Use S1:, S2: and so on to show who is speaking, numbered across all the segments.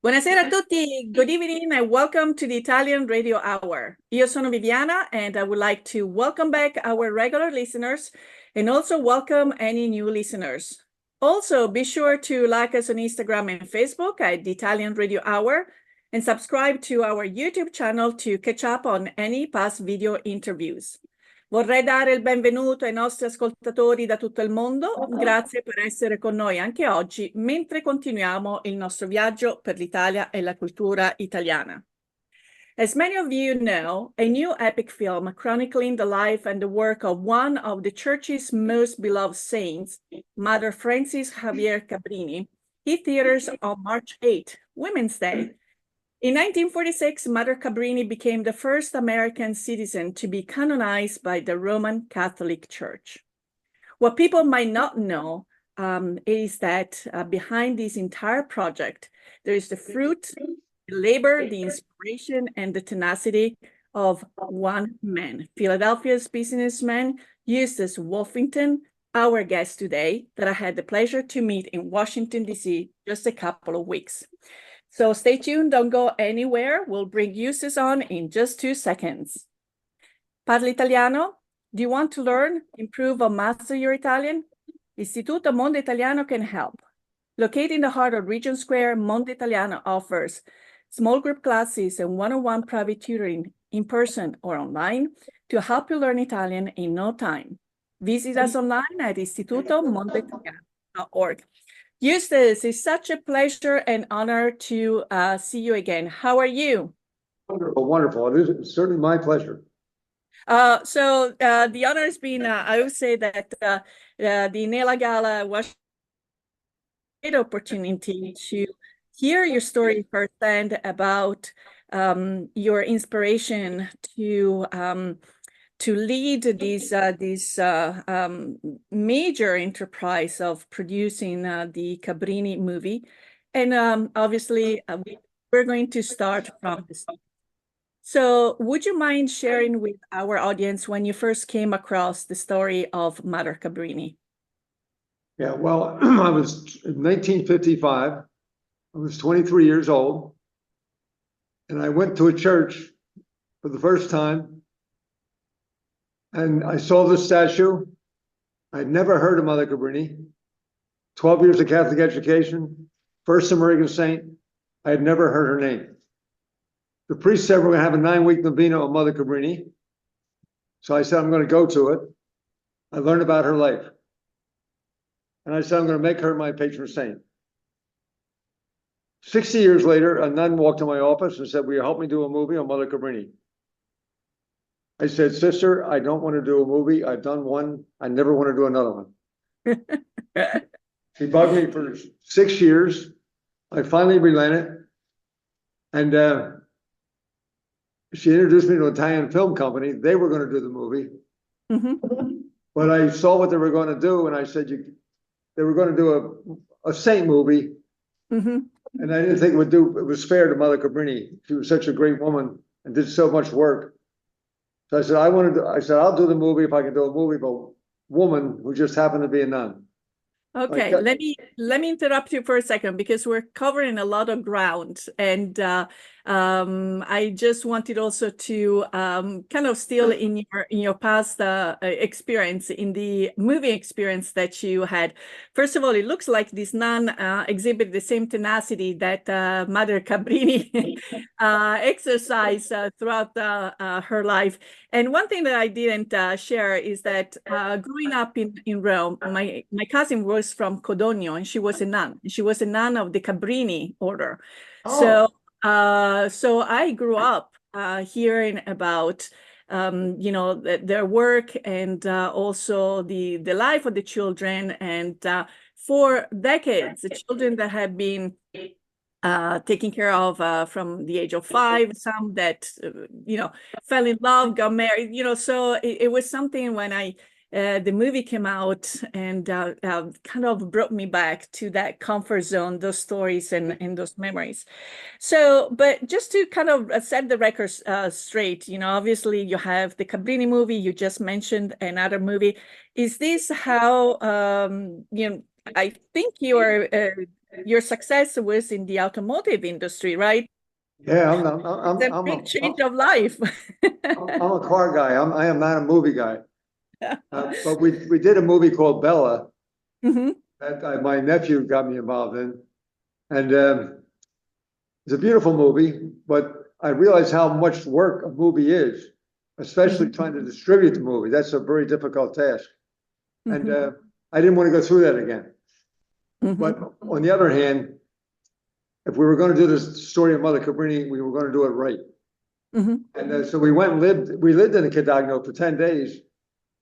S1: Buonasera a tutti. Good evening and welcome to the Italian Radio Hour. Io sono Viviana and I would like to welcome back our regular listeners and also welcome any new listeners. Also, be sure to like us on Instagram and Facebook at the Italian Radio Hour and subscribe to our YouTube channel to catch up on any past video interviews. Vorrei dare il benvenuto ai nostri ascoltatori da tutto il mondo. Grazie per essere con noi anche oggi, mentre continuiamo il nostro viaggio per l'Italia e la cultura italiana. As many of you know, a new epic film chronicling the life and the work of one of the Church's most beloved saints, Mother Frances Xavier Cabrini, hit theaters on March 8, Women's Day. In 1946, Mother Cabrini became the first American citizen to be canonized by the Roman Catholic Church. What people might not know is that behind this entire project, there is the fruit, the labor, the inspiration, and the tenacity of one man, Philadelphia's businessman, Eustace Wolfington, our guest today, that I had the pleasure to meet in Washington, D.C. just a couple of weeks. So stay tuned, don't go anywhere. We'll bring Eustace on in just 2 seconds. Parli italiano? Do you want to learn, improve, or master your Italian? Istituto Mondo Italiano can help. Located in the heart of Regent Square, Mondo Italiano offers small group classes and one-on-one private tutoring in person or online to help you learn Italian in no time. Visit us online at istitutomondoitaliano.org. Eustace, it's such a pleasure and honor to see you again. How are you?
S2: Wonderful, wonderful. It is certainly my pleasure.
S1: So the honor has been, I would say that the Nella Gala was a great opportunity to hear your story firsthand about your inspiration to lead this major enterprise of producing the Cabrini movie. And obviously, we're going to start from this. So would you mind sharing with our audience when you first came across the story of Mother Cabrini?
S2: Yeah, well, I was in 1955. I was 23 years old. And I went to a church for the first time. And I saw the statue. I'd never heard of Mother Cabrini. 12 years of Catholic education, first American saint. I had never heard her name. The priest said we're going to have a 9-week novena of Mother Cabrini. So I said, I'm going to go to it. I learned about her life. And I said, I'm going to make her my patron saint. 60 years later, a nun walked to my office and said, will you help me do a movie on Mother Cabrini? I said, sister, I don't want to do a movie. I've done one. I never want to do another one. She bugged me for 6 years. I finally relented. And she introduced me to an Italian film company. They were going to do the movie. Mm-hmm. But I saw what they were going to do. And I said, they were going to do a saint movie. Mm-hmm. And I didn't think it was fair to Mother Cabrini. She was such a great woman and did so much work. So I said, I'll do the movie if I can do a movie about a woman who just happened to be a nun.
S1: Okay, let me interrupt you for a second because we're covering a lot of ground, and I just wanted also to kind of still in your past experience, in the movie experience that you had. First of all, it looks like this nun exhibited the same tenacity that Mother Cabrini exercised throughout her life. And one thing that I didn't share is that growing up in Rome, my cousin was from Codogno, and she was a nun. She was a nun of the Cabrini order. Oh. So I grew up hearing about their work and also the life of the children, and for decades, the children that have been taken care of from the age of 5, some that fell in love, got married, so it was something when the movie came out and kind of brought me back to that comfort zone, those stories and those memories. So, but just to kind of set the record straight, obviously you have the Cabrini movie, you just mentioned another movie. Is this how, I think you are your success was in the automotive industry, right?
S2: Yeah,
S1: It's a big change of life.
S2: I'm a car guy. I am not a movie guy. But we did a movie called Bella that my nephew got me involved in, and it's a beautiful movie. But I realized how much work a movie is, especially trying to distribute the movie. That's a very difficult task, and I didn't want to go through that again. But on the other hand, if we were going to do this story of Mother Cabrini, we were going to do it right. And so we went and lived. We lived in a 𝘚𝘰𝘶𝘯𝘥 for 10 days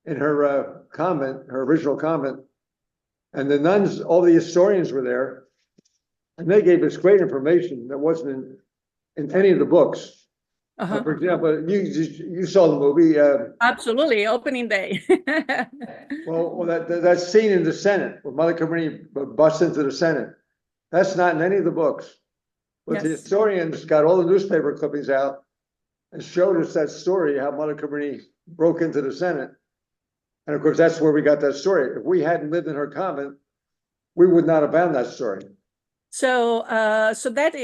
S2: in her convent, her original convent, and the nuns, all the historians were there, and they gave us great information that wasn't in any of the books. For example, you saw the movie.
S1: Absolutely, opening day.
S2: Well, that scene in the Senate where Mother Cabrini busts into the Senate, that's not in any of the books. But the historians got all the newspaper clippings out and showed us that story, how Mother Cabrini broke into the Senate. And of course, that's where we got that story. If we hadn't lived in her convent, we would not have found that story.
S1: So, so that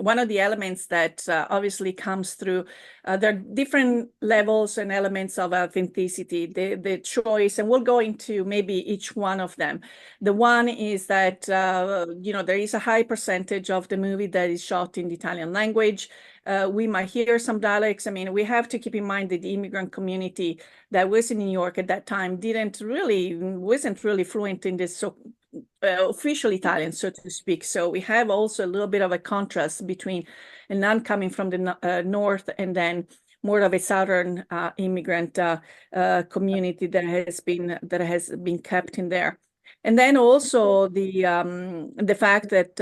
S1: one of the elements that obviously comes through, there are different levels and elements of authenticity, the choice, and we'll go into maybe each one of them. The one is that, you know, there is a high percentage of the movie that is shot in the Italian language. We might hear some dialects. I mean, we have to keep in mind that the immigrant community that was in New York at that time wasn't really fluent in this official Italian, so to speak. So we have also a little bit of a contrast between a nun coming from the north and then more of a southern immigrant community that has been kept in there. And then also the fact that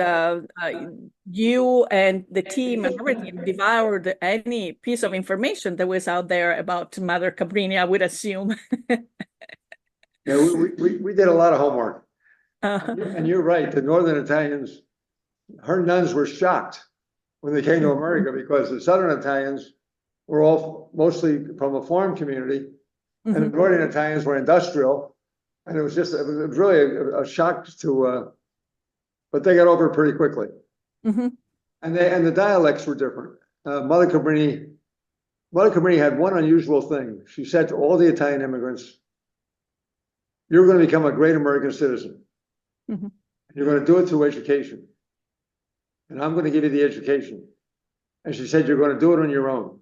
S1: you and the team and everything devoured any piece of information that was out there about Mother Cabrini, I would assume.
S2: Yeah, we did a lot of homework. And you're right, the Northern Italians, her nuns were shocked when they came to America because the Southern Italians were all mostly from a farm community, and the Northern Italians were industrial. And it was really a shock to, but they got over it pretty quickly. And the dialects were different. Mother Cabrini had one unusual thing. She said to all the Italian immigrants, "You're going to become a great American citizen. You're going to do it through education. And I'm going to give you the education." And she said, "You're going to do it on your own."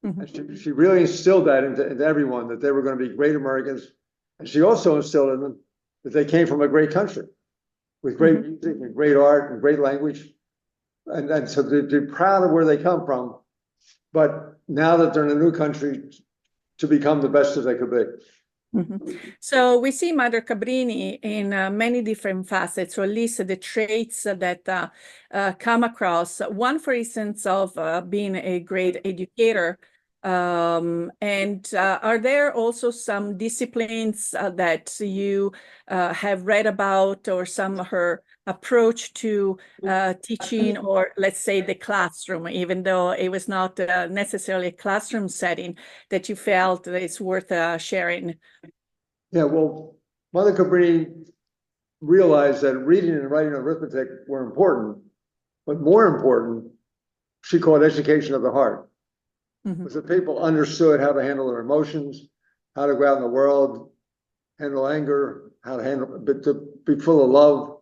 S2: And she really instilled that into everyone, that they were going to be great Americans. And she also instilled in them that they came from a great country with great music and great art and great language. And so they're proud of where they come from. But now that they're in a new country, to become the best that they could be.
S1: So we see Mother Cabrini in many different facets, or at least the traits that come across. One, for instance, of being a great educator. And are there also some disciplines that you have read about, or some of her approach to teaching, or let's say the classroom, even though it was not necessarily a classroom setting, that you felt that it's worth sharing?
S2: Yeah, well, Mother Cabrini realized that reading and writing and arithmetic were important, but more important, she called education of the heart. Was that people understood how to handle their emotions, how to go out in the world, handle anger, how to handle, but to be full of love.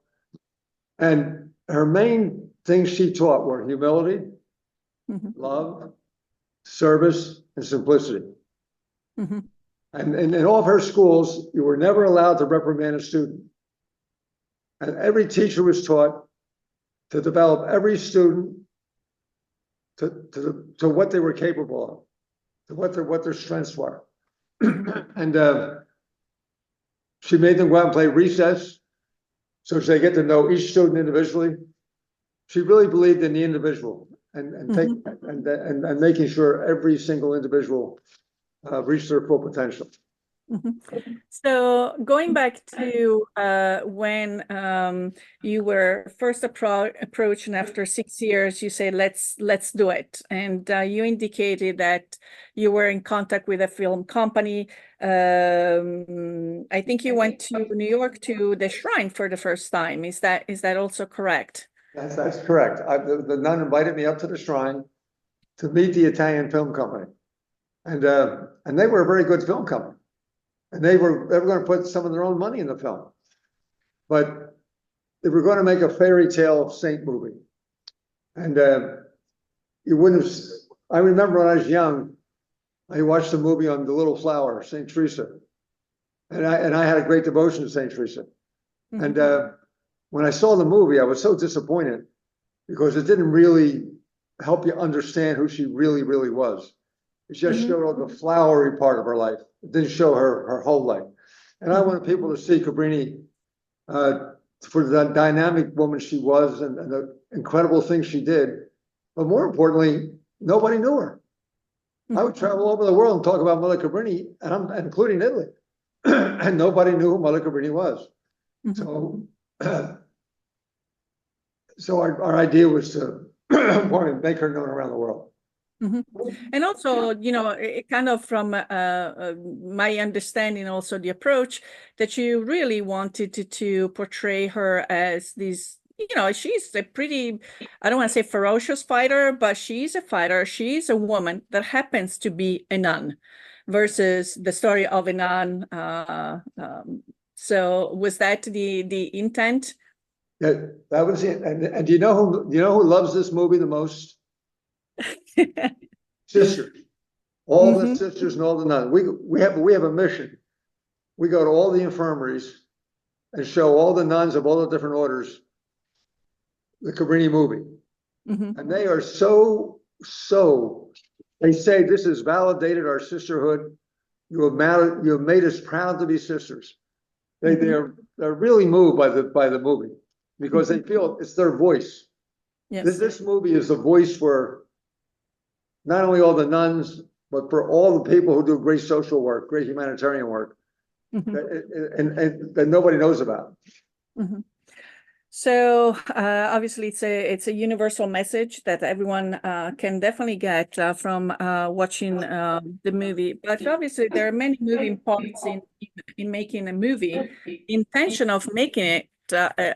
S2: And her main things she taught were humility, love, service, and simplicity. And in all of her schools, you were never allowed to reprimand a student. And every teacher was taught to develop every student to what they were capable of, to what their strengths were. And she made them go out and play recess, so they get to know each student individually. She really believed in the individual and making sure every single individual reached their full potential.
S1: So going back to when you were first approached, and after 6 years, you said, let's do it. And you indicated that you were in contact with a film company. I think you went to New York to the Shrine for the first time. Is that also correct?
S2: That's correct. The nun invited me up to the Shrine to meet the Italian film company. And they were a very good film company. And they were going to put some of their own money in the film. But they were going to make a fairy tale saint movie. And you wouldn't have, I remember when I was young, I watched a movie on the Little Flower, Saint Teresa. And I had a great devotion to Saint Teresa. And when I saw the movie, I was so disappointed because it didn't really help you understand who she really, really was. It just showed all the flowery part of her life. It didn't show her whole life. And I wanted people to see Cabrini for the dynamic woman she was and the incredible things she did. But more importantly, nobody knew her. I would travel all over the world and talk about Mother Cabrini, including Italy. And nobody knew who Mother Cabrini was. So our idea was to make her known around the world.
S1: And also, it kind of from my understanding, also the approach that you really wanted to portray her as this, she's a pretty, I don't want to say ferocious fighter, but she's a fighter. She's a woman that happens to be a nun versus the story of a nun. So was that the intent?
S2: Yeah, that was it. And do you know who loves this movie the most? Sisters, all the sisters and all the nuns. We have a mission. We go to all the infirmaries and show all the nuns of all the different orders the Cabrini movie, and they are so. They say this has validated our sisterhood. You have made us proud to be sisters. They're really moved by the movie because they feel it's their voice. Yes. This movie is the voice for not only all the nuns, but for all the people who do great social work, great humanitarian work, that nobody knows about.
S1: So obviously, it's a universal message that everyone can definitely get from watching the movie. But obviously, there are many moving parts in making a movie. The intention of making it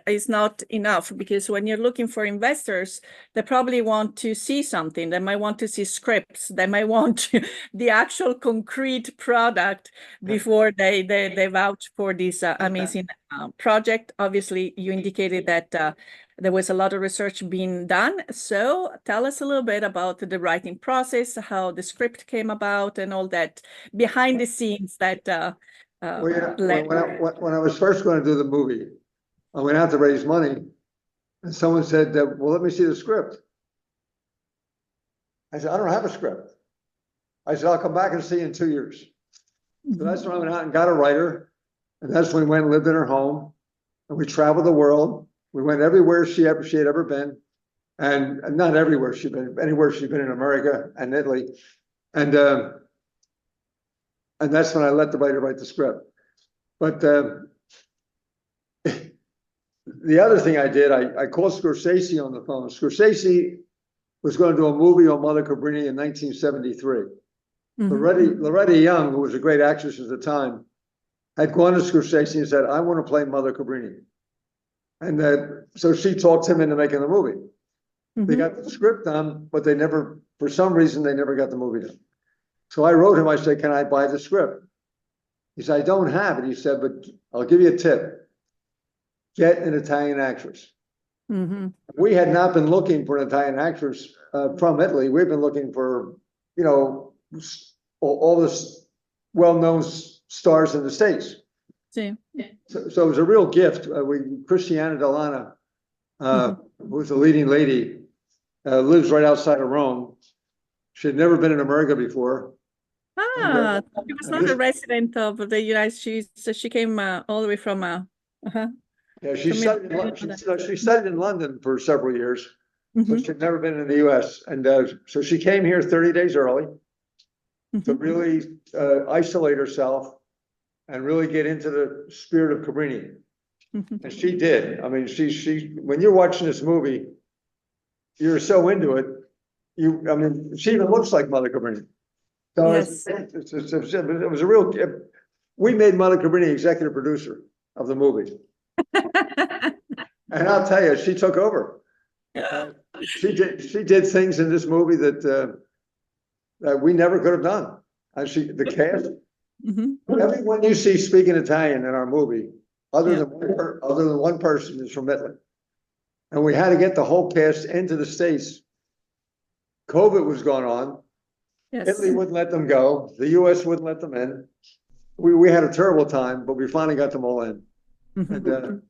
S1: is not enough, because when you're looking for investors, they probably want to see something. They might want to see scripts. They might want the actual concrete product before they vouch for this amazing project. Obviously, you indicated that there was a lot of research being done. So tell us a little bit about the writing process, how the script came about, and all that behind the scenes that
S2: when I was first going to do the movie, I went out to raise money, and someone said, well, let me see the script. I said, I don't have a script. I said, I'll come back and see you in 2 years. So that's when I went out and got a writer, and that's when we went and lived in her home, and we traveled the world. We went everywhere she had ever been, and not everywhere she'd been, anywhere she'd been in America and Italy. And that's when I let the writer write the script. But the other thing I did, I called Scorsese on the phone. Scorsese was going to do a movie on Mother Cabrini in 1973. Loretta Young, who was a great actress at the time, had gone to Scorsese and said, I want to play Mother Cabrini. And so she talked him into making the movie. They got the script done, but for some reason, they never got the movie done. So I wrote him, I said, can I buy the script? He said, I don't have it. He said, but I'll give you a tip. Get an Italian actress. We had not been looking for an Italian actress from Italy. We've been looking for, all the well-known stars in the States. So it was a real gift. Christiana Delana, who's a leading lady, lives right outside of Rome. She had never been in America before.
S1: She was not a resident of the United States. So she came all the way from.
S2: Yeah, she studied in London for several years, but she'd never been in the US. And so she came here 30 days early to really isolate herself and really get into the spirit of Cabrini. And she did. I mean, when you're watching this movie, you're so into it. I mean, she even looks like Mother Cabrini. So
S1: Yes.
S2: it was a real, we made Mother Cabrini executive producer of the movie. And I'll tell you, she took over. She did things in this movie that we never could have done. And the cast, everyone you see speaking Italian in our movie, other than one person, is from Italy. And we had to get the whole cast into the States. COVID was going on. Yes. Italy wouldn't let them go. The US wouldn't let them in. We had a terrible time, but we finally got them all in. And,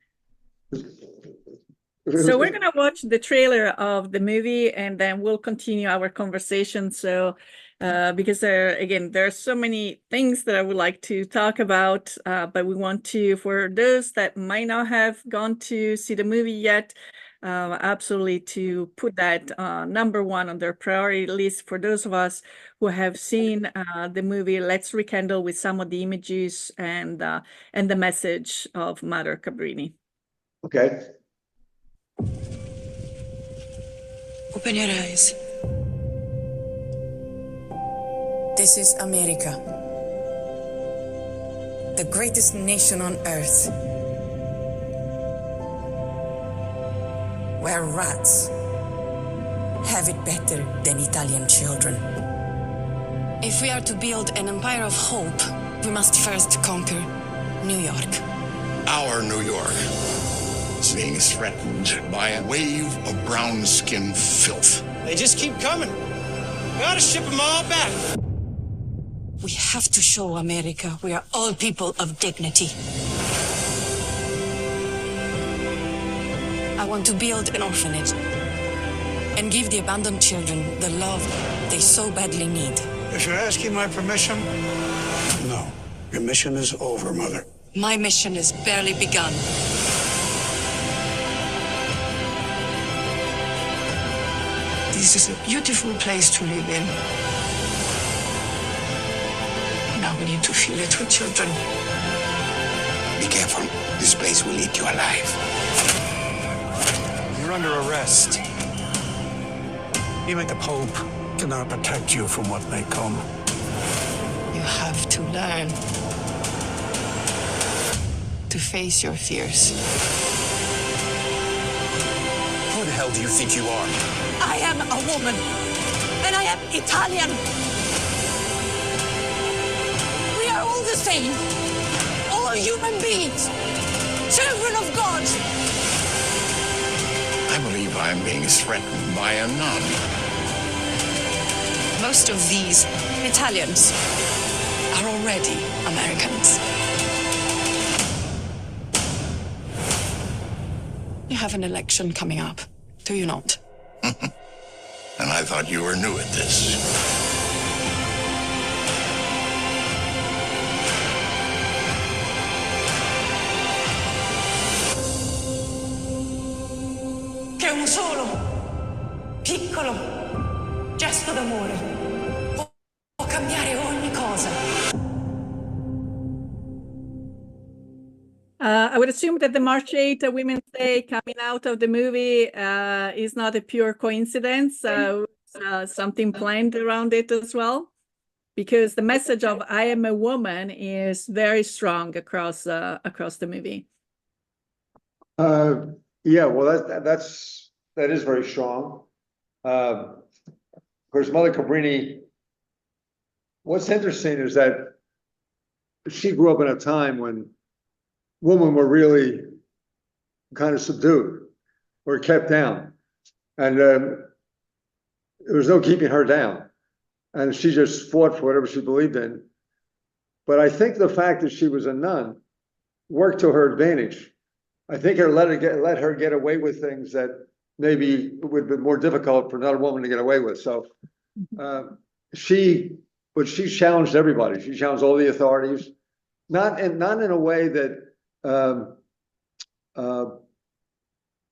S1: so we're going to watch the trailer of the movie, and then we'll continue our conversation. So because again, there are so many things that I would like to talk about, but we want to, for those that might not have gone to see the movie yet, absolutely to put that #1 on their priority list. For those of us who have seen the movie, let's rekindle with some of the images and the message of Mother Cabrini.
S2: Okay.
S3: Open your eyes. This is America, the greatest nation on earth, where rats have it better than Italian children. If we are to build an empire of hope, we must first conquer New York.
S4: Our New York is being threatened by a wave of brown-skinned filth.
S5: They just keep coming. We ought to ship them all back.
S3: We have to show America we are all people of dignity. I want to build an orphanage and give the abandoned children the love they so badly need.
S5: If you're asking my permission, no. Your mission is over, Mother.
S3: My mission is barely begun.
S5: This is a beautiful place to live in. Now we need to fill it with children.
S4: Be careful. This place will eat you alive.
S5: You're under arrest. Even the Pope cannot protect you from what may come.
S3: You have to learn to face your fears.
S4: Who the hell do you think you are?
S3: I am a woman, and I am Italian. We are all the same, all human beings, children of God.
S4: I believe I'm being threatened by a nun.
S3: Most of these Italians are already Americans. You have an election coming up, do you not?
S4: And I thought you were new at this.
S3: Che un solo, piccolo gesto d'amore può cambiare ogni cosa.
S1: I would assume that the March 8th Women's Day coming out of the movie is not a pure coincidence. Something planned around it as well, because the message of "I am a woman" is very strong across the movie.
S2: Yeah, well, that is very strong. Of course, Mother Cabrini. What's interesting is that she grew up in a time when women were really kind of subdued or kept down, and there was no keeping her down, and she just fought for whatever she believed in. But I think the fact that she was a nun worked to her advantage. I think it let her get away with things that maybe would have been more difficult for another woman to get away with. So she challenged everybody. She challenged all the authorities, not in a way that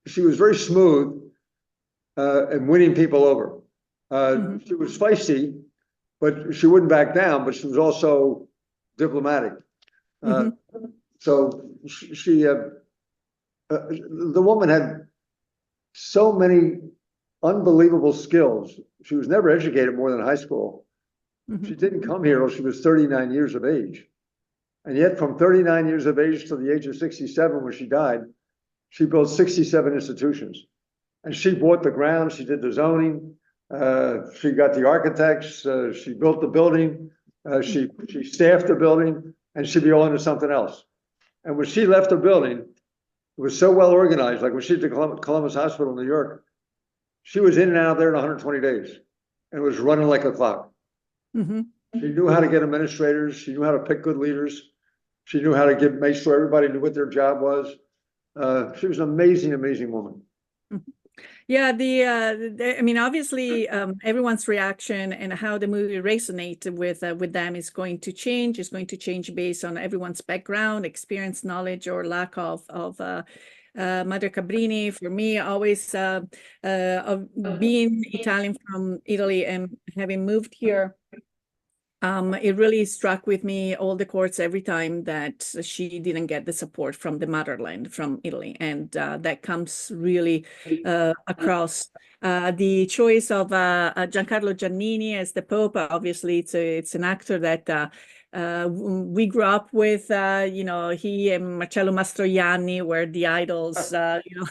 S2: she was very smooth in winning people over. She was feisty, but she wouldn't back down. But she was also diplomatic. So the woman had so many unbelievable skills. She was never educated more than high school. She didn't come here till she was 39 years of age. And yet from 39 years of age to the age of 67 when she died, she built 67 institutions. And she bought the ground, she did the zoning, she got the architects, she built the building, she staffed the building, and she'd be all into something else. And when she left the building, it was so well organized, like when she did Columbus Hospital in New York, she was in and out of there in 120 days, and it was running like a clock. She knew how to get administrators, she knew how to pick good leaders, she knew how to make sure everybody knew what their job was. She was an amazing, amazing woman.
S1: Yeah, I mean, obviously, everyone's reaction and how the movie resonates with them is going to change. It's going to change based on everyone's background, experience, knowledge, or lack of Mother Cabrini. For me, always of being Italian from Italy and having moved here, it really struck with me all the chords every time that she didn't get the support from the motherland, from Italy. And that comes really across. The choice of Giancarlo Giannini as the Pope, obviously it's an actor that we grew up with, you know, he and Marcello Mastroianni were the idols, you know.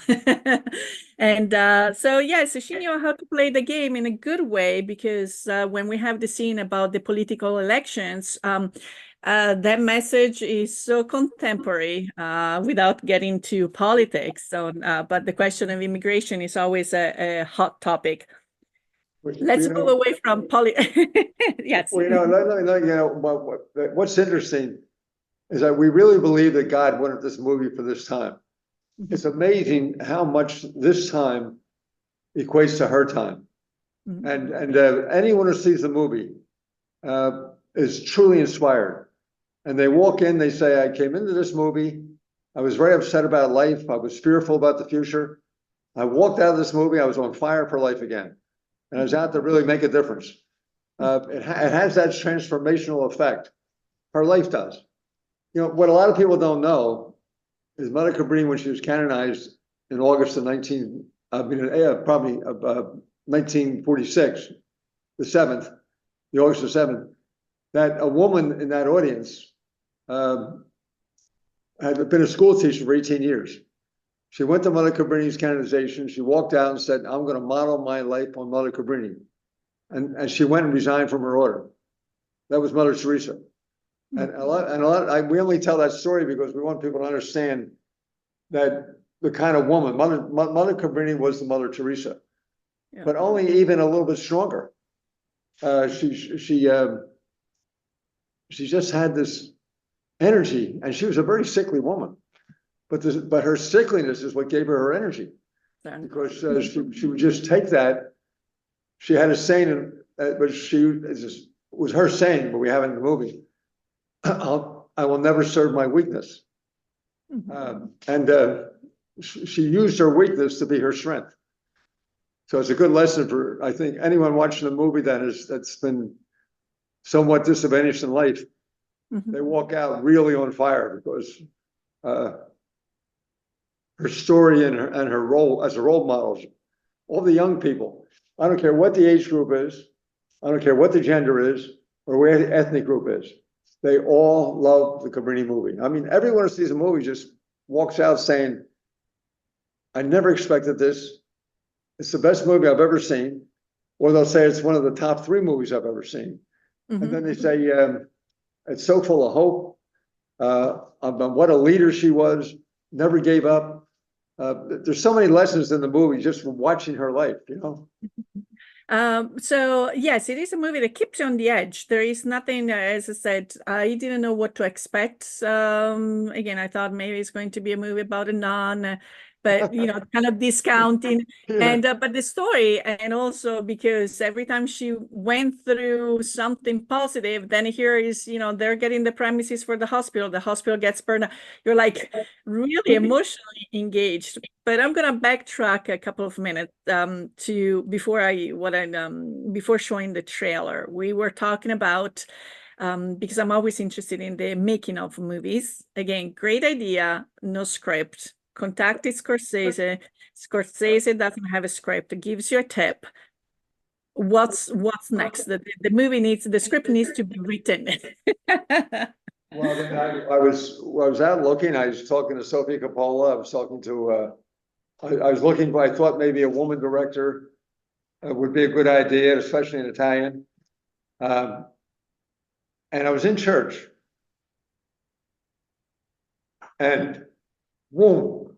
S1: And so, yeah, so she knew how to play the game in a good way, because when we have the scene about the political elections, that message is so contemporary without getting to politics. So, but the question of immigration is always a hot topic. Let's move away from yes.
S2: Well, you know, what's interesting is that we really believe that God wanted this movie for this time. It's amazing how much this time equates to her time. And anyone who sees the movie is truly inspired. And they walk in, they say, I came into this movie, I was very upset about life, I was fearful about the future. I walked out of this movie, I was on fire for life again. And I was out to really make a difference. It has that transformational effect. Her life does. You know, what a lot of people don't know is Mother Cabrini, when she was canonized in August of 1946, the 7th, the August the 7th, that a woman in that audience had been a school teacher for 18 years. She went to Mother Cabrini's canonization. She walked out and said, I'm going to model my life on Mother Cabrini. And she went and resigned from her order. That was Mother Teresa. And we only tell that story because we want people to understand that the kind of woman, Mother Cabrini was the Mother Teresa, but only even a little bit stronger. She just had this energy, and she was a very sickly woman. But her sickliness is what gave her energy, because she would just take that. She had a saying, but it was her saying, but we have it in the movie. I will never serve my weakness, and she used her weakness to be her strength. So it's a good lesson for, I think, anyone watching the movie that's been somewhat disadvantaged in life. They walk out really on fire because her story and her role as a role model. All the young people, I don't care what the age group is, I don't care what the gender is, or where the ethnic group is, they all love the Cabrini movie. I mean, everyone who sees the movie just walks out saying, I never expected this. It's the best movie I've ever seen. Or they'll say it's one of the top 3 movies I've ever seen. And then they say, it's so full of hope. What a leader she was, never gave up. There's so many lessons in the movie just from watching her life, you know?
S1: So yes, it is a movie that keeps you on the edge. There is nothing, as I said, I didn't know what to expect. Again, I thought maybe it's going to be a movie about a nun, but you know, kind of discounting. And but the story, and also because every time she went through something positive, then here is, you know, they're getting the premises for the hospital gets burned out. You're like really emotionally engaged. But I'm gonna backtrack a couple of minutes to before showing the trailer. We were talking about because I'm always interested in the making of movies. Again, great idea, no script. Contacted Scorsese. Scorsese doesn't have a script. It gives you a tip. What's next? The movie needs, the script needs to be written.
S2: Well, then I was out looking. I was talking to Sofia Coppola. I was talking to. I was looking. I thought maybe a woman director would be a good idea, especially in Italian. And I was in church, and boom,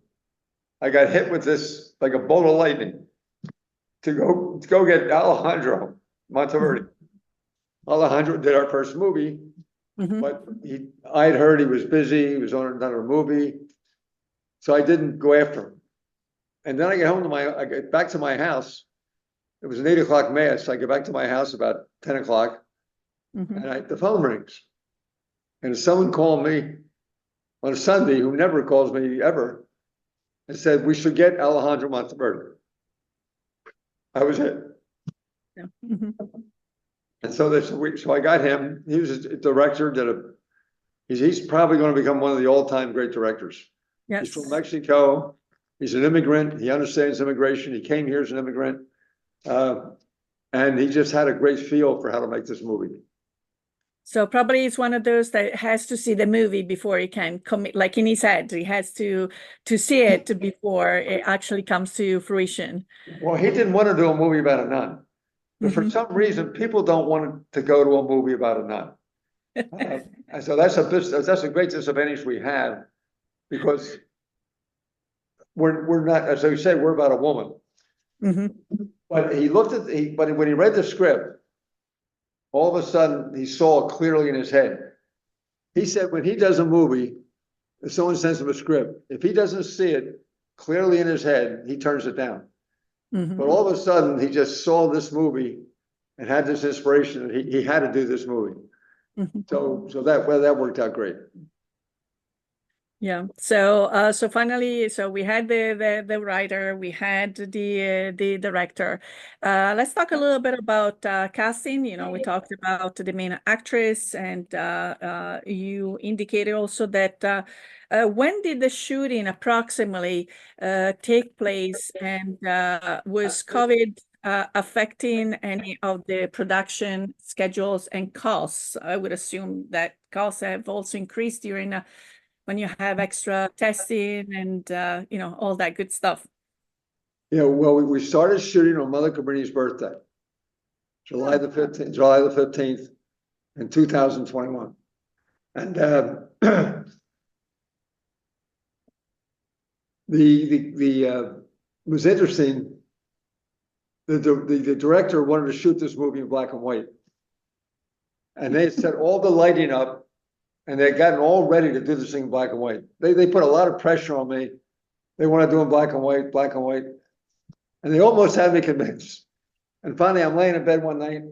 S2: I got hit with this like a bolt of lightning to go get Alejandro Monteverde. Alejandro did our first movie. But I'd heard he was busy, he was on another movie, so I didn't go after him. And then I get back to my house. It was an 8 o'clock mass. I get back to my house about 10 o'clock, and the phone rings. And someone called me on a Sunday, who never calls me ever, and said, we should get Alejandro Monteverde. That was it.
S1: Yeah.
S2: And so so I got him. He was a director. He's probably going to become one of the all-time great directors.
S1: Yes.
S2: He's from Mexico. He's an immigrant. He understands immigration. He came here as an immigrant, and he just had a great feel for how to make this movie.
S1: So probably it's one of those that has to see the movie before he can commit. Like in his head, he has to see it before it actually comes to fruition.
S2: Well, he didn't want to do a movie about a nun. But for some reason, people don't want to go to a movie about a nun. And so that's a great disadvantage we have, because we're not, as I say, we're about a woman. But he looked at but when he read the script, all of a sudden he saw clearly in his head. He said when he does a movie, if someone sends him a script, if he doesn't see it clearly in his head, he turns it down. But all of a sudden, he just saw this movie and had this inspiration that he had to do this movie. So that worked out great.
S1: Yeah. So finally, we had the writer, we had the director. Let's talk a little bit about casting. You know, we talked about the main actress, and you indicated also that when did the shooting approximately take place, and was COVID affecting any of the production schedules and costs? I would assume that costs have also increased during when you have extra testing and all that good stuff.
S2: Yeah, well, we started shooting on Mother Cabrini's birthday, July the 15th in 2021. And it was interesting. The director wanted to shoot this movie in black and white, and they set all the lighting up, and they had gotten all ready to do this thing in black and white. They put a lot of pressure on me. They want to do it in black and white, and they almost had me convinced. And finally, I'm laying in bed one night,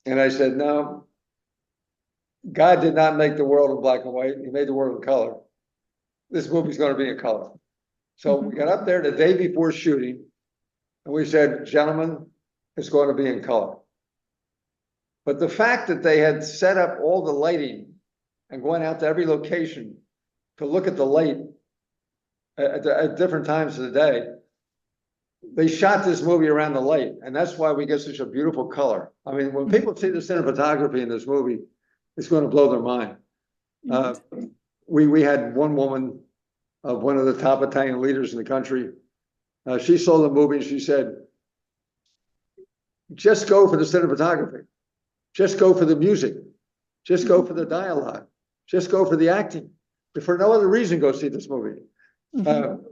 S2: and I said, "No, God did not make the world in black and white. He made the world in color. This movie's going to be in color." So we got up there the day before shooting, and we said, "Gentlemen, it's going to be in color." But the fact that they had set up all the lighting and going out to every location to look at the light at different times of the day, they shot this movie around the light, and that's why we get such a beautiful color. I mean, when people see the cinematography in this movie, it's going to blow their mind. We had one woman, one of the top Italian leaders in the country. She saw the movie and she said, "Just go for the cinematography. Just go for the music. Just go for the dialogue. Just go for the acting. If for no other reason, go see this movie." So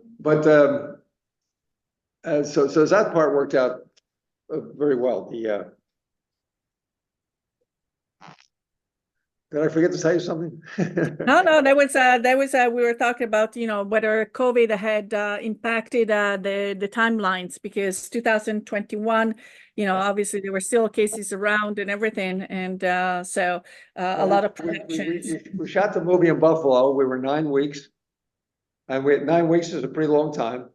S2: that part worked out very well. Did I forget to tell you something?
S1: No, that was we were talking about, whether COVID had impacted the timelines, because 2021, obviously there were still cases around and everything, and so a lot of productions.
S2: We shot the movie in Buffalo. We were 9 weeks, and 9 weeks is a pretty long time.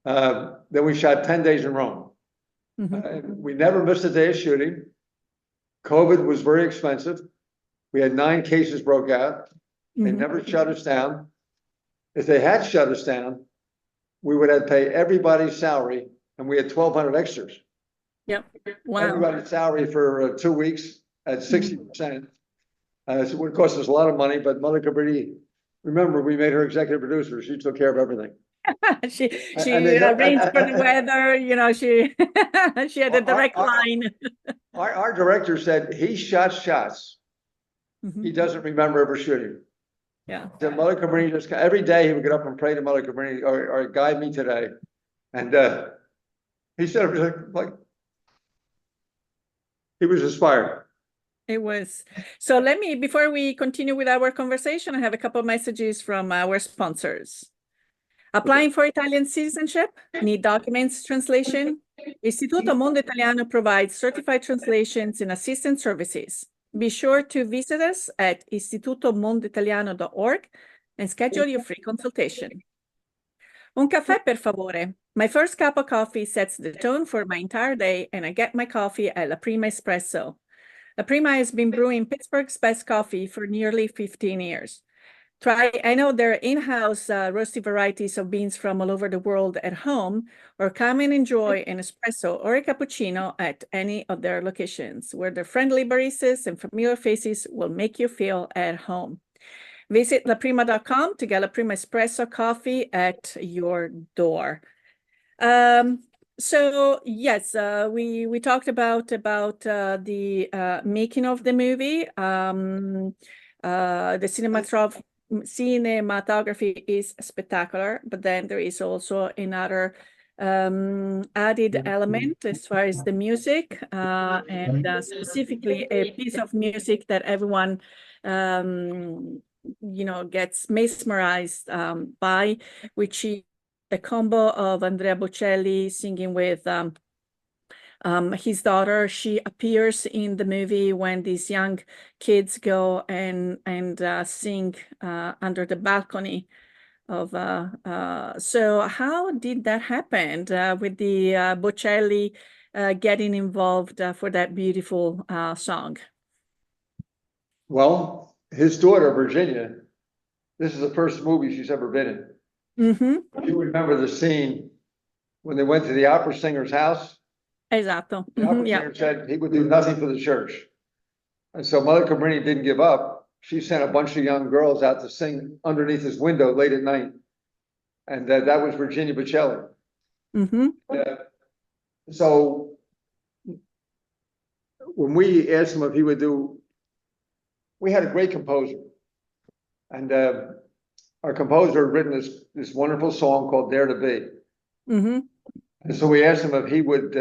S2: Then we shot 10 days in Rome. We never missed a day of shooting. COVID was very expensive. We had 9 cases broke out. They never shut us down. If they had shut us down, we would have to pay everybody's salary, and we had 1,200 extras.
S1: Yep. Wow.
S2: Everybody's salary for 2 weeks at 60%. So it would cost us a lot of money, but Mother Cabrini, remember, we made her executive producer. She took care of everything.
S1: she
S2: And
S1: arranged for the weather, you know, she had a direct line.
S2: Our director said he shot shots. He doesn't remember ever shooting.
S1: Yeah.
S2: The Mother Cabrini just every day he would get up and pray to Mother Cabrini or guide me today. And he said it was like he was inspired.
S1: It was. So let me, before we continue with our conversation, I have a couple of messages from our sponsors. Applying for Italian citizenship, need documents translation. Istituto Mondo Italiano provides certified translations and assistance services. Be sure to visit us at istitutomondoitaliano.org and schedule your free consultation. Un caffè, per favore. My first cup of coffee sets the tone for my entire day, and I get my coffee at La Prima Espresso. La Prima has been brewing Pittsburgh's best coffee for nearly 15 years. Try any of their in-house roasty varieties of beans from all over the world at home, or come and enjoy an espresso or a cappuccino at any of their locations, where their friendly baristas and familiar faces will make you feel at home. Visit laprima.com to get La Prima Espresso coffee at your door. So yes, we talked about the making of the movie. The cinematography is spectacular, but then there is also another added element as far as the music, and specifically a piece of music that everyone you know, gets mesmerized by, which is the combo of Andrea Bocelli singing with his daughter. She appears in the movie when these young kids go and sing under the balcony of so how did that happen with the Bocelli getting involved for that beautiful song?
S2: Well, his daughter, Virginia, this is the first movie she's ever been in. You remember the scene when they went to the opera singer's house?
S1: Esatto.
S2: The opera singer said he would do nothing for the church. And so Mother Cabrini didn't give up. She sent a bunch of young girls out to sing underneath his window late at night. And that was Virginia Bocelli. So when we asked him if he would do, we had a great composer. And our composer had written this wonderful song called Dare to Be. And so we asked him if he would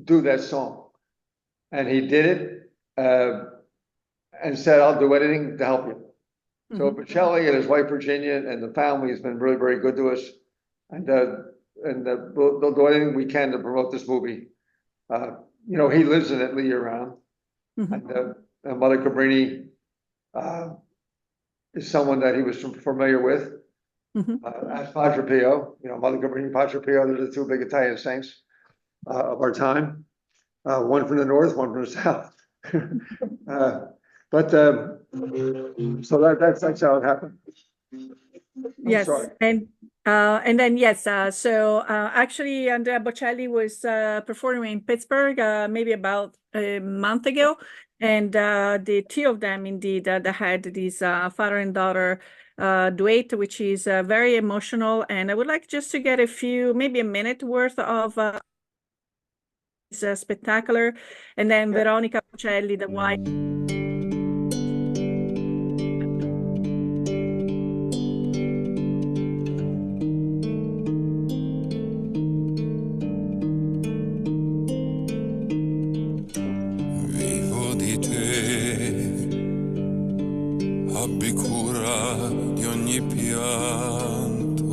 S2: do that song. And he did it and said, I'll do anything to help you. So Bocelli and his wife Virginia and the family has been really very good to us. And they'll do anything we can to promote this movie. You know, he lives in Italy year-round. And Mother Cabrini is someone that he was familiar with. As Padre Pio, you know, Mother Cabrini, Padre Pio, they're the two big Italian saints of our time. One from the north, one from the south. So that's how it happened.
S1: Yes, and then yes, so actually Andrea Bocelli was performing in Pittsburgh maybe about a month ago, and the two of them indeed they had this father and daughter duet, which is very emotional, and I would like just to get a few, maybe a minute worth of spectacular, and then Veronica Bocelli, the wife.
S6: Vivo di te, abbi cura di ogni pianto.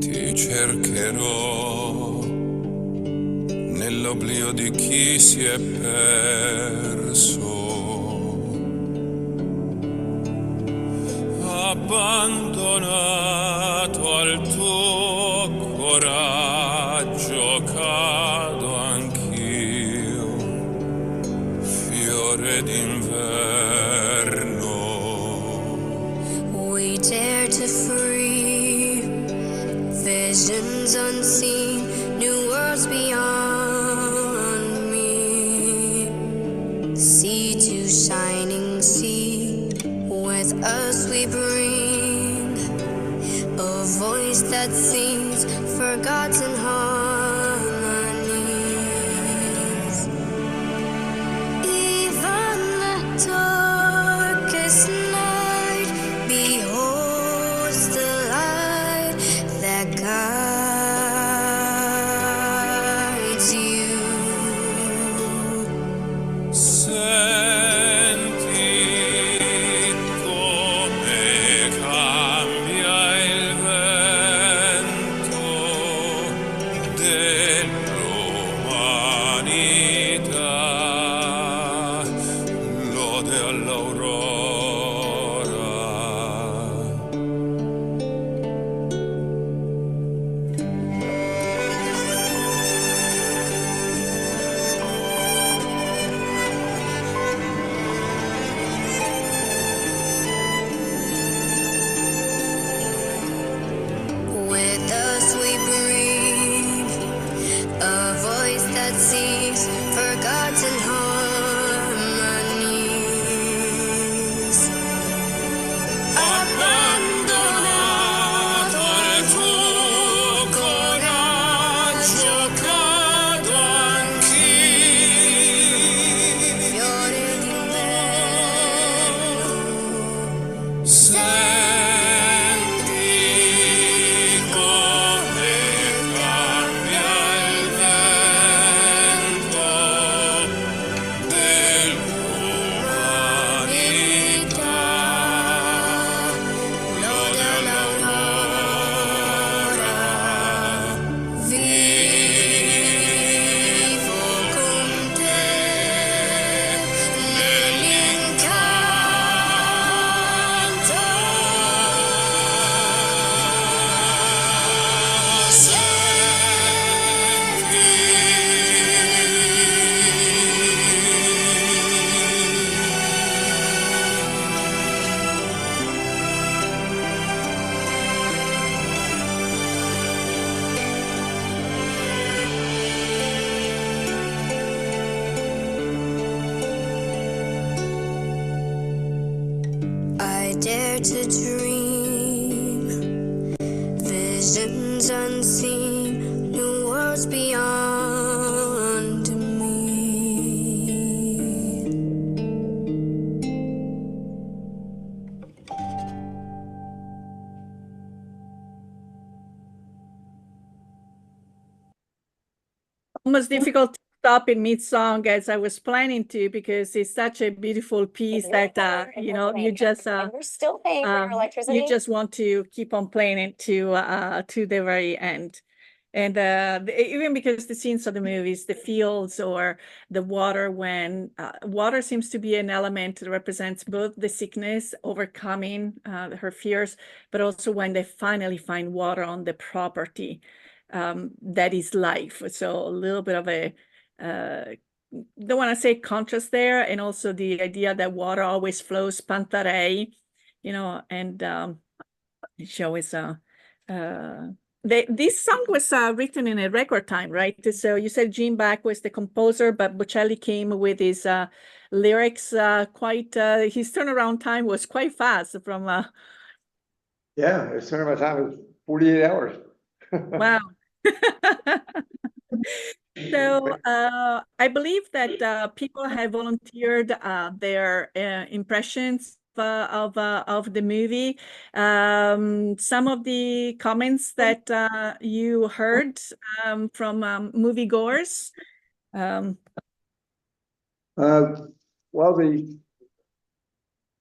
S6: Ti cercherò nell'oblio di chi si è perso, abbandonato al tuo coraggio cado
S3: dare to free visions unseen, new worlds beyond me. Sea to shining sea, with us we bring a voice that sings forgotten harmonies. Even the darkest night beholds the light that guides you.
S6: Senti come cambia il vento dell'umanità, lode all'aurora.
S3: With us we bring a voice that sings forgotten harmonies. Abbandonato il tuo coraggio, cado anch'io, fiore di me. Senti come cambia il vento dell'umanità, lode all'aurora. Vivo con te nell'incanto. I dare to dream visions unseen, new worlds beyond me.
S1: Almost difficult to stop in mid-song as I was planning to, because it's such a beautiful piece that you know, you just
S7: We're still paying for our electricity.
S1: you just want to keep on playing it to the very end. And even because the scenes of the movies, the fields or the water, when water seems to be an element that represents both the sickness, overcoming her fears, but also when they finally find water on the property, that is life. So a little bit of a, don't want to say contrast there, and also the idea that water always flows pantarei, you know, and the show is this song was written in a record time, right? So you said Gene Bach was the composer, but Bocelli came with his lyrics quite, his turnaround time was quite fast from...
S2: Yeah, his turnaround time was 48 hours.
S1: Wow. So I believe that people have volunteered their impressions of the movie. Some of the comments that you heard from moviegoers.
S2: Well,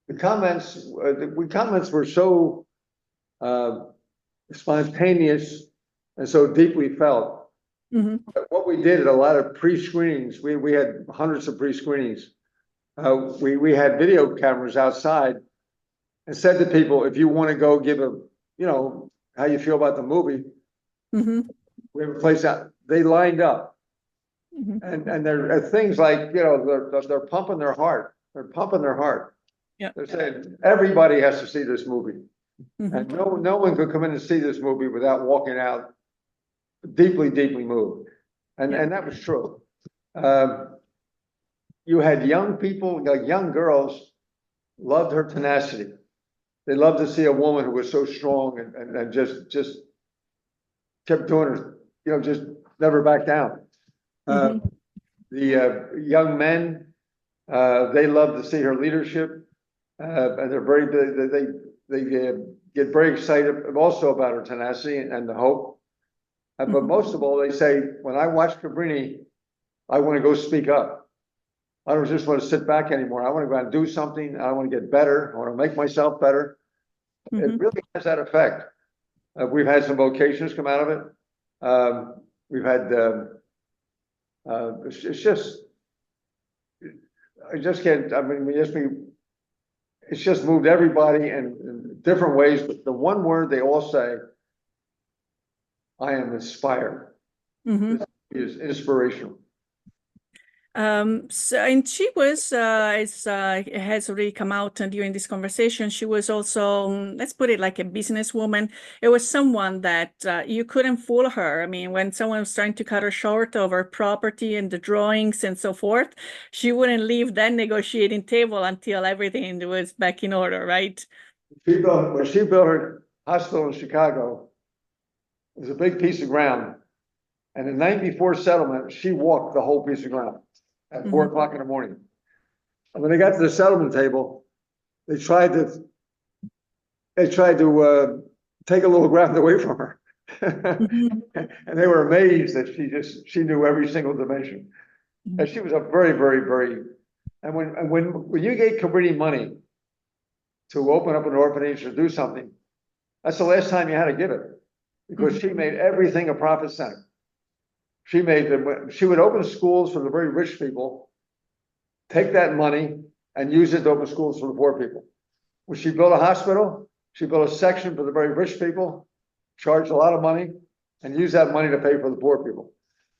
S2: the comments were so spontaneous and so deeply felt.
S1: Mm-hmm.
S2: What we did at a lot of pre-screenings, we had hundreds of pre-screenings. We had video cameras outside and said to people, if you want to go give a, you know, how you feel about the movie,
S1: Mm-hmm.
S2: we have a place out. They lined up.
S1: Mm-hmm.
S2: And there are things like, you know, they're pumping their heart. They're pumping their heart.
S1: Yeah.
S2: They're saying everybody has to see this movie. And no one could come in and see this movie without walking out deeply, deeply moved. And that was true. You had young people, like young girls, loved her tenacity. They loved to see a woman who was so strong and just kept doing her, just never back down. The young men, they love to see her leadership, and they get very excited also about her tenacity and the hope. But most of all, they say, when I watch Cabrini, I want to go speak up. I don't just want to sit back anymore. I want to go out and do something. I want to get better. I want to make myself better. It really has that effect. We've had some vocations come out of it. We've had, it's just can't, I mean, it's just moved everybody in different ways. But the one word they all say, I am inspired. This is inspirational.
S1: So, and she was, as it has already come out during this conversation, she was also, let's put it like a businesswoman. It was someone that you couldn't fool her. I mean, when someone was trying to cut her short over property and the drawings and so forth, she wouldn't leave that negotiating table until everything was back in order, right?
S2: When she built her hospital in Chicago, it was a big piece of ground. And the night before settlement, she walked the whole piece of ground at 4 o'clock in the morning. And when they got to the settlement table, they tried to take a little ground away from her. And they were amazed that she knew every single dimension. And she was a very, very, very, and when you gave Cabrini money to open up an orphanage or do something, that's the last time you had to give it, because she made everything a profit center. She would open schools for the very rich people, take that money and use it to open schools for the poor people. When she built a hospital, she built a section for the very rich people, charged a lot of money, and used that money to pay for the poor people.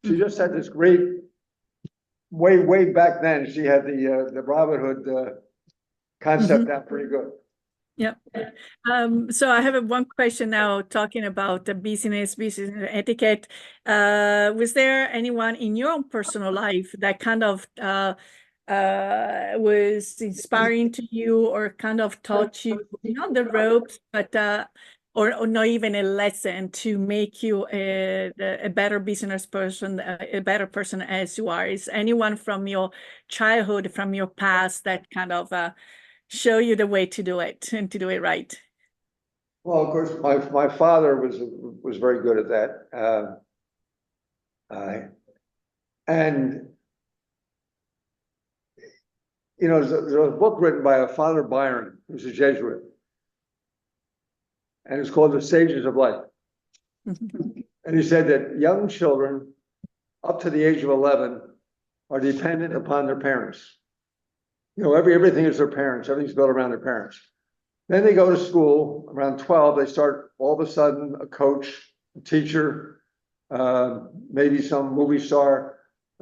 S2: She just had this great, way back then, she had the Robin Hood concept down pretty good.
S1: Yeah. So I have one question now, talking about the business etiquette. Was there anyone in your own personal life that kind of was inspiring to you, or kind of taught you, not the ropes, but or not even a lesson to make you a better business person, a better person as you are? Is anyone from your childhood, from your past, that kind of show you the way to do it and to do it right?
S2: Well, of course, my father was very good at that. And there's a book written by a Father Byron, who's a Jesuit, and it's called The Sages of Life. And he said that young children up to the age of 11 are dependent upon their parents. Everything is their parents. Everything's built around their parents. Then they go to school. Around 12, they start all of a sudden a coach, a teacher, maybe some movie star.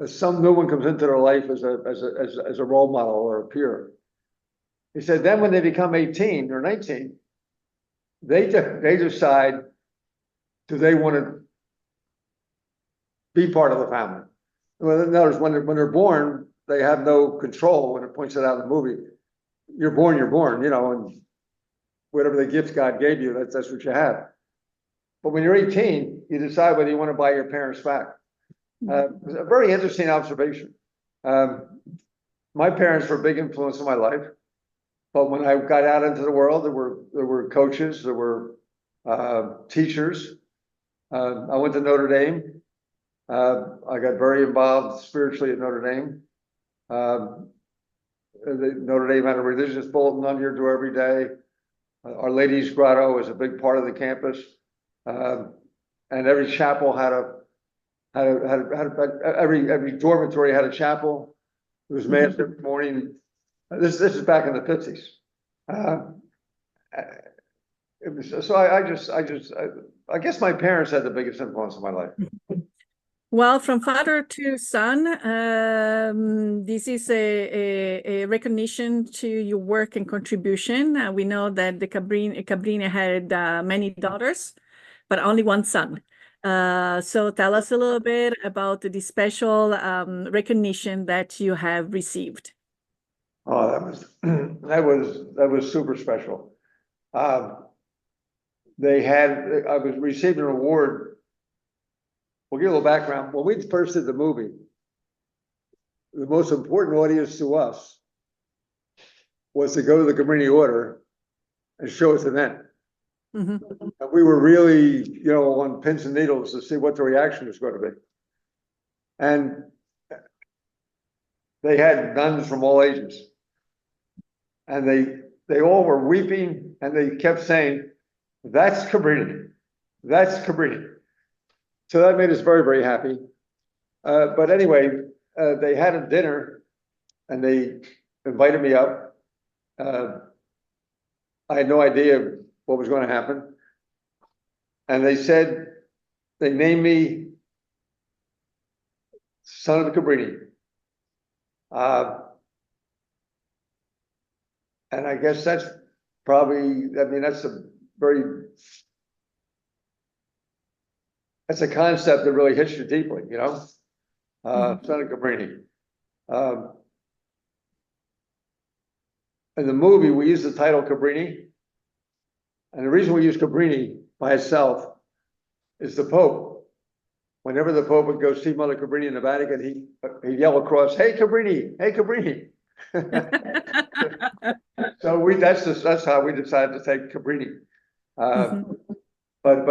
S2: Some new one comes into their life as a role model or a peer. He said, then when they become 18 or 19, they decide, do they want to be part of the family? Well, in other words, when they're born, they have no control. When it points it out in the movie, you're born, and whatever the gifts God gave you, that's what you have. But when you're 18, you decide whether you want to buy your parents back. It was a very interesting observation. My parents were a big influence in my life, but when I got out into the world, there were coaches, there were teachers. I went to Notre Dame. I got very involved spiritually at Notre Dame. Notre Dame had a religious bulletin on your door every day. Our Lady's Grotto was a big part of the campus, and every chapel every dormitory had a chapel. It was mass every morning. This is back in the 50s. I guess my parents had the biggest influence in my life.
S1: Well, from father to son, this is a recognition to your work and contribution. We know that the Cabrini had many daughters, but only one son. So tell us a little bit about the special recognition that you have received.
S2: Oh, that was super special. I was receiving an award. We'll give a little background. When we first did the movie, the most important audience to us was to go to the Cabrini Order and show it to them. And we were really, on pins and needles to see what the reaction was going to be. And they had nuns from all ages. And they all were weeping, and they kept saying, "That's Cabrini. That's Cabrini." So that made us very, very happy. But anyway, they had a dinner, and they invited me up. I had no idea what was going to happen. And they named me son of the Cabrini. And I guess that's probably, that's a concept that really hits you deeply, son of Cabrini. In the movie, we use the title Cabrini. And the reason we use Cabrini by itself is the Pope. Whenever the Pope would go see Mother Cabrini in the Vatican, he'd yell across, "Hey, Cabrini, hey, Cabrini." So that's how we decided to take Cabrini. But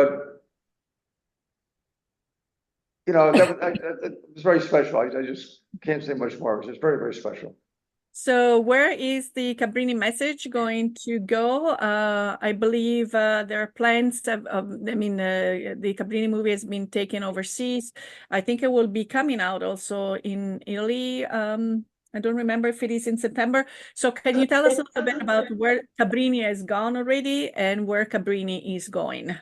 S2: that was very special. I just can't say much more. It was just very, very special.
S1: So where is the Cabrini message going to go? I believe there are plans the Cabrini movie has been taken overseas. I think it will be coming out also in Italy. I don't remember if it is in September. So can you tell us a little bit about where Cabrini has gone already and where Cabrini is going?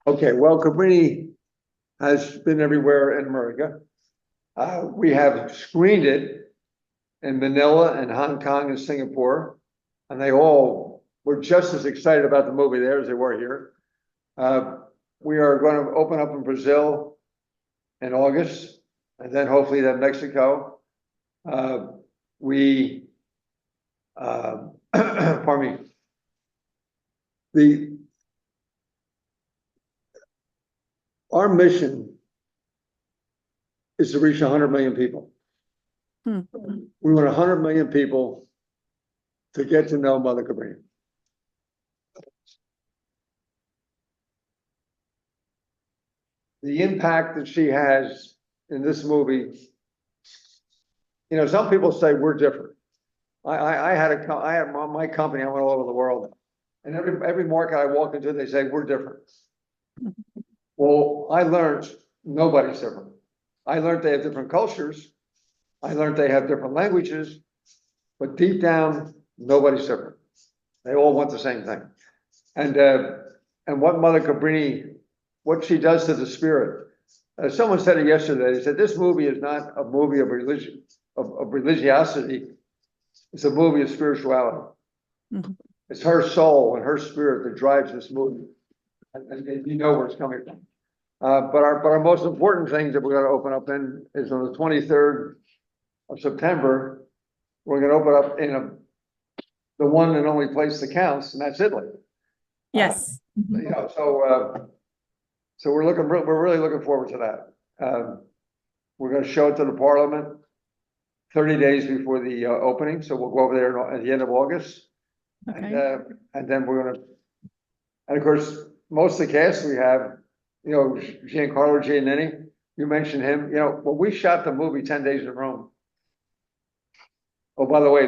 S2: Okay, well, Cabrini has been everywhere in America. We have screened it in Manila and Hong Kong and Singapore, and they all were just as excited about the movie there as they were here. We are going to open up in Brazil in August, and then hopefully then Mexico. Pardon me. Our mission is to reach 100 million people. We want 100 million people to get to know Mother Cabrini. The impact that she has in this movie, some people say we're different. I had my company, I went all over the world, and every market I walk into, they say we're different. Well, I learned nobody's different. I learned they have different cultures. I learned they have different languages, but deep down, nobody's different. They all want the same thing. And what Mother Cabrini, what she does to the spirit. Someone said it yesterday. They said this movie is not a movie of religion, of religiosity. It's a movie of spirituality. It's her soul and her spirit that drives this movie, and you know where it's coming from. But our most important thing that we're going to open up in is on the 23rd of September. We're going to open up in the one and only place that counts, and that's Italy.
S1: Yes.
S2: So we're really looking forward to that. We're going to show it to the Parliament 30 days before the opening. So we'll go over there at the end of August. Okay. And then we're going to, and of course, most of the cast we have, Giancarlo Giannini, you mentioned him. When we shot the movie 10 days in Rome. Oh, by the way,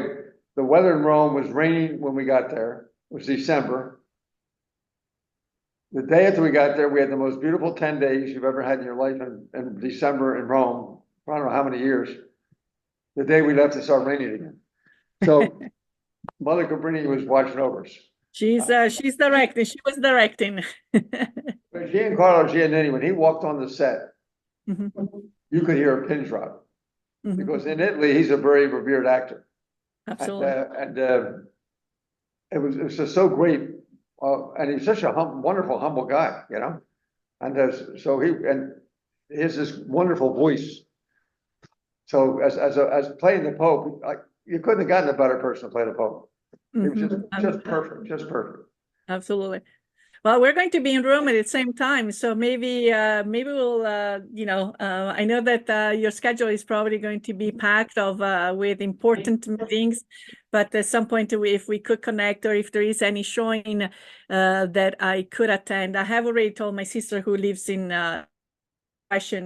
S2: the weather in Rome was raining when we got there. It was December. The day after we got there, we had the most beautiful 10 days you've ever had in your life in December in Rome. I don't know how many years. The day we left, it started raining again. So Mother Cabrini was watching over us.
S1: She's directing. She was directing.
S2: Giancarlo Giannini, when he walked on the set, you could hear a pin drop.
S1: Mhm.
S2: Because in Italy, he's a very revered actor.
S1: Absolutely.
S2: And it was just so great. And he's such a wonderful, humble guy, you know? And so he has this wonderful voice. So as playing the Pope, you couldn't have gotten a better person to play the Pope. He was just perfect, just perfect.
S1: Absolutely. Well, we're going to be in Rome at the same time, so maybe we'll I know that your schedule is probably going to be packed with important meetings, but at some point if we could connect, or if there is any showing that I could attend. I have already told my sister, who lives in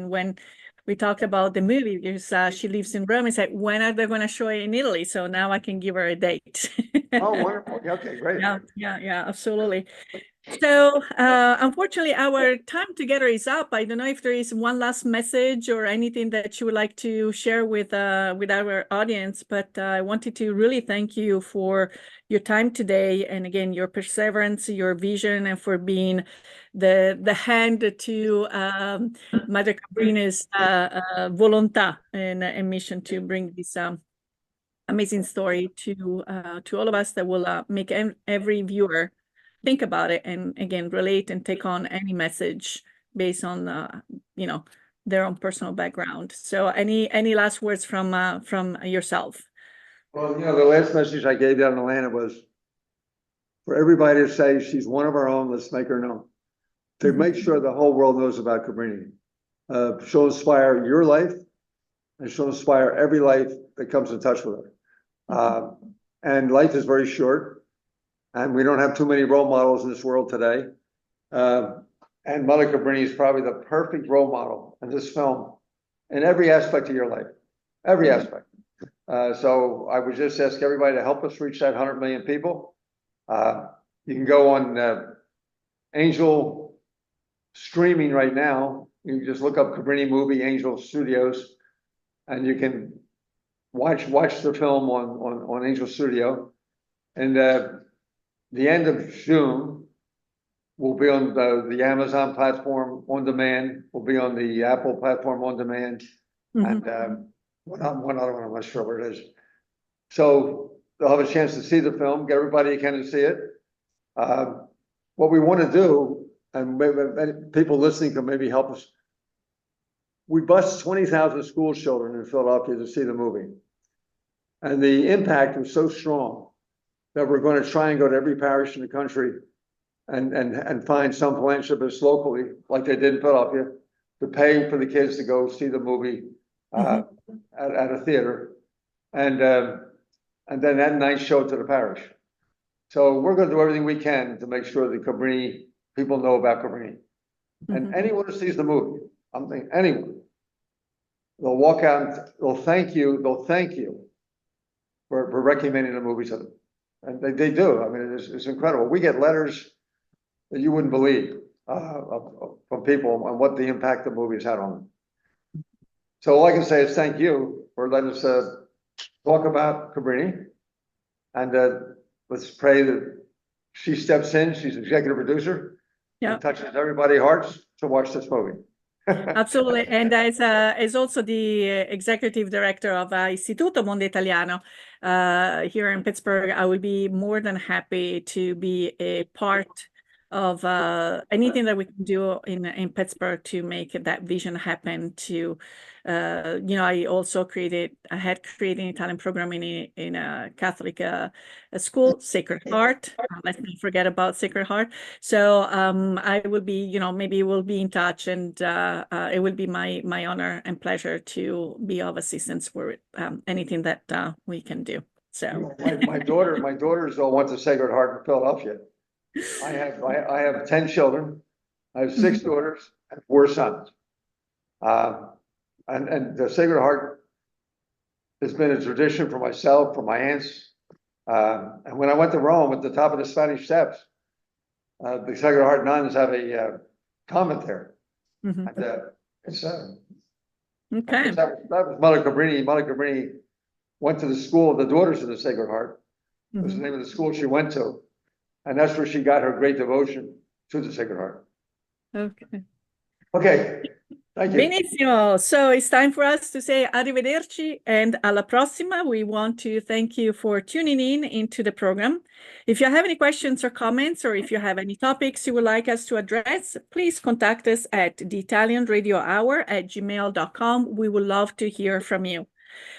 S1: when we talked about the movie, because she lives in Rome, and said, when are they going to show it in Italy? So now I can give her a date.
S2: Oh, wonderful. Okay, great.
S1: Yeah, absolutely. So unfortunately, our time together is up. I don't know if there is one last message or anything that you would like to share with our audience, but I wanted to really thank you for your time today, and again, your perseverance, your vision, and for being the hand to Mother Cabrini's volontà and mission to bring this amazing story to all of us, that will make every viewer think about it, and again, relate and take on any message based on their own personal background. So any last words from yourself?
S2: Well, the last message I gave down in Atlanta was for everybody to say, she's one of our own, let's make her known. To make sure the whole world knows about Cabrini. She'll inspire your life, and she'll inspire every life that comes in touch with her. And life is very short. And we don't have too many role models in this world today. And Mother Cabrini is probably the perfect role model in this film in every aspect of your life, every aspect. So I would just ask everybody to help us reach that 100 million people. You can go on Angel streaming right now. You can just look up Cabrini movie, Angel Studios, and you can watch the film on Angel Studio. And the end of June, we'll be on the Amazon platform on demand. We'll be on the Apple platform on demand. And one other one, I'm not sure where it is. So they'll have a chance to see the film, get everybody who can to see it. What we want to do, and maybe people listening can maybe help us, we bused 20,000 school children in Philadelphia to see the movie. And the impact was so strong that we're going to try and go to every parish in the country and find some philanthropists locally, like they did in Philadelphia, to pay for the kids to go see the movie at a theater, and then that night show it to the parish. So we're going to do everything we can to make sure the Cabrini people know about Cabrini. And anyone who sees the movie, anyone, they'll walk out and they'll thank you for recommending the movie to them. And they do. I mean, it's incredible. We get letters that you wouldn't believe from people on what the impact the movie has had on them. So all I can say is thank you for letting us talk about Cabrini. And let's pray that she steps in. She's executive producer. Yeah. And touches everybody's hearts to watch this movie.
S1: Absolutely. And as also the executive director of Istituto Mondo Italiano here in Pittsburgh, I would be more than happy to be a part of anything that we can do in Pittsburgh to make that vision happen. To I had created an Italian program in a Catholic school, Sacred Heart. Let's not forget about Sacred Heart. So I will be, maybe we'll be in touch, and it will be my honor and pleasure to be of assistance for anything that we can do. So
S2: my daughters all went to Sacred Heart in Philadelphia. I have 10 children. I have 6 daughters and 4 sons. And the Sacred Heart has been a tradition for myself, for my aunts. And when I went to Rome, at the top of the Spanish Steps, the Sacred Heart nuns have a convent there. And it's
S1: okay.
S2: That was Mother Cabrini. Mother Cabrini went to the school of the Daughters of the Sacred Heart. Was the name of the school she went to. And that's where she got her great devotion to the Sacred Heart.
S1: Okay.
S2: Okay. Thank you.
S1: Benissimo. So it's time for us to say arrivederci and alla prossima. We want to thank you for tuning in into the program. If you have any questions or comments, or if you have any topics you would like us to address, please contact us at theitalianradiohour@gmail.com. We would love to hear from you.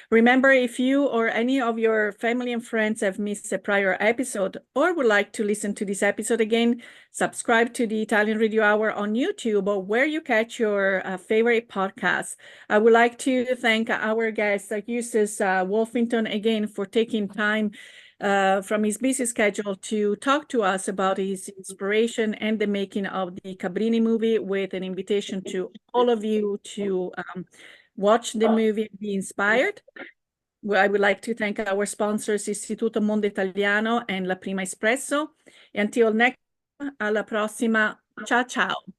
S1: Remember, if you or any of your family and friends have missed a prior episode or would like to listen to this episode again, subscribe to the Italian Radio Hour on YouTube or where you catch your favorite podcasts. I would like to thank our guest, Eustace Wolfington, again for taking time from his busy schedule to talk to us about his inspiration and the making of the Cabrini movie, with an invitation to all of you to watch the movie and be inspired. Well, I would like to thank our sponsors, Istituto Mondo Italiano and La Prima Espresso. Until next time, alla prossima. Ciao, ciao.